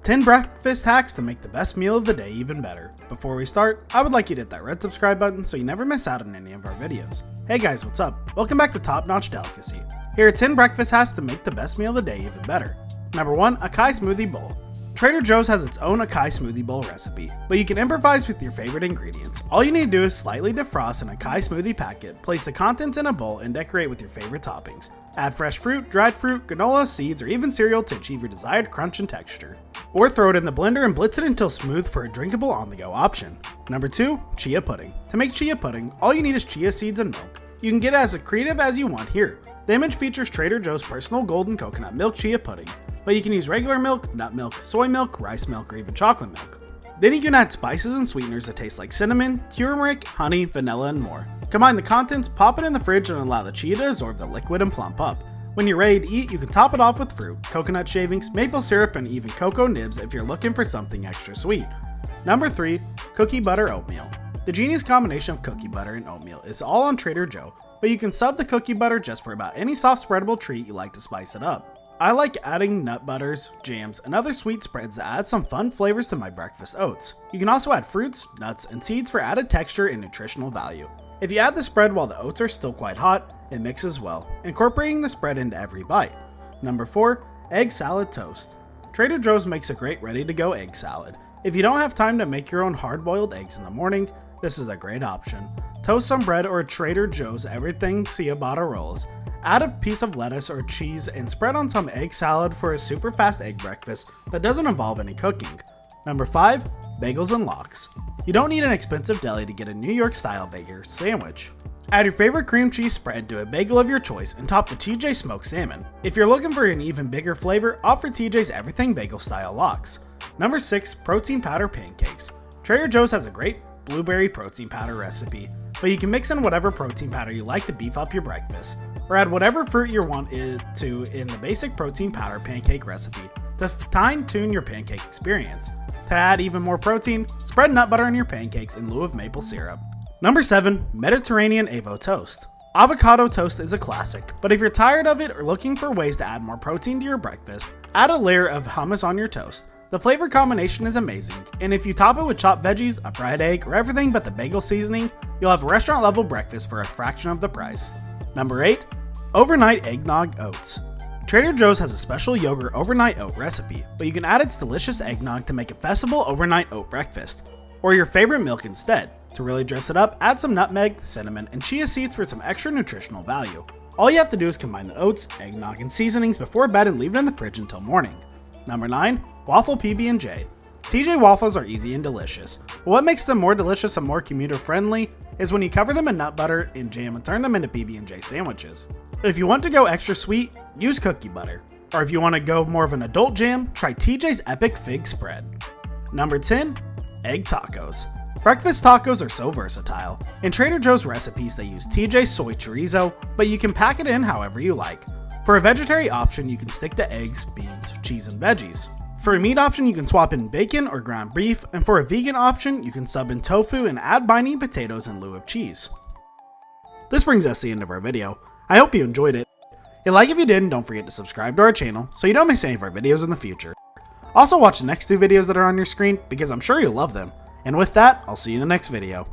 10 breakfast hacks to make the best meal of the day even better. Before we start, I would like you to hit that red subscribe button so you never miss out on any of our videos. Hey guys, what's up? Welcome back to Top Notch Delicacy. Here are 10 breakfast hacks to make the best meal of the day even better. Number 1. ACAI smoothie bowl. Trader Joe's has its own ACAI smoothie bowl recipe, but you can improvise with your favorite ingredients. All you need to do is slightly defrost an ACAI smoothie packet, place the contents in a bowl, and decorate with your favorite toppings. Add fresh fruit, dried fruit, granola, seeds, or even cereal to achieve your desired crunch and texture. Or throw it in the blender and blitz it until smooth for a drinkable on-the-go option. Number 2. Chia pudding. To make chia pudding, all you need is chia seeds and milk. You can get as creative as you want here. The image features Trader Joe's personal golden coconut milk chia pudding, but you can use regular milk, nut milk, soy milk, rice milk, or even chocolate milk. Then you can add spices and sweeteners that taste like cinnamon, turmeric, honey, vanilla, and more. Combine the contents, pop it in the fridge, and allow the chia to absorb the liquid and plump up. When you're ready to eat, you can top it off with fruit, coconut shavings, maple syrup, and even cocoa nibs if you're looking for something extra sweet. Number 3. Cookie butter oatmeal. The genius combination of cookie butter and oatmeal is all on Trader Joe, but you can sub the cookie butter just for about any soft spreadable treat you like to spice it up. I like adding nut butters, jams, and other sweet spreads that add some fun flavors to my breakfast oats. You can also add fruits, nuts, and seeds for added texture and nutritional value. If you add the spread while the oats are still quite hot, it mixes well, incorporating the spread into every bite. Number 4. Egg salad toast. Trader Joe's makes a great ready-to-go egg salad. If you don't have time to make your own hard-boiled eggs in the morning, this is a great option. Toast some bread or Trader Joe's everything ciabatta rolls. Add a piece of lettuce or cheese and spread on some egg salad for a super fast egg breakfast that doesn't involve any cooking. Number 5. Bagels and lox. You don't need an expensive deli to get a New York style bagel sandwich. Add your favorite cream cheese spread to a bagel of your choice and top the TJ smoked salmon. If you're looking for an even bigger flavor, opt for TJ's everything bagel style lox. Number 6. Protein powder pancakes. Trader Joe's has a great blueberry protein powder recipe, but you can mix in whatever protein powder you like to beef up your breakfast, or add whatever fruit you want to in the basic protein powder pancake recipe to fine-tune your pancake experience. To add even more protein, spread nut butter on your pancakes in lieu of maple syrup. Number 7. Mediterranean Avo toast. Avocado toast is a classic, but if you're tired of it or looking for ways to add more protein to your breakfast, add a layer of hummus on your toast. The flavor combination is amazing, and if you top it with chopped veggies, a fried egg, or everything but the bagel seasoning, you'll have a restaurant-level breakfast for a fraction of the price. Number 8. Overnight eggnog oats. Trader Joe's has a special yogurt overnight oat recipe, but you can add its delicious eggnog to make a festival overnight oat breakfast, or your favorite milk instead. To really dress it up, add some nutmeg, cinnamon, and chia seeds for some extra nutritional value. All you have to do is combine the oats, eggnog, and seasonings before bed and leave it in the fridge until morning. Number 9. Waffle PB&J. TJ waffles are easy and delicious, but what makes them more delicious and more commuter friendly is when you cover them in nut butter and jam and turn them into PB&J sandwiches. If you want to go extra sweet, use cookie butter, or if you want to go more of an adult jam, try TJ's epic fig spread. Number 10. Egg tacos. Breakfast tacos are so versatile. In Trader Joe's recipes they use TJ's soy chorizo, but you can pack it in however you like. For a vegetarian option, you can stick to eggs, beans, cheese, and veggies. For a meat option, you can swap in bacon or ground beef, and for a vegan option, you can sub in tofu and add binding potatoes in lieu of cheese. This brings us to the end of our video. I hope you enjoyed it. Hit like if you did, and don't forget to subscribe to our channel so you don't miss any of our videos in the future. Also watch the next 2 videos that are on your screen because I'm sure you'll love them. And with that, I'll see you in the next video.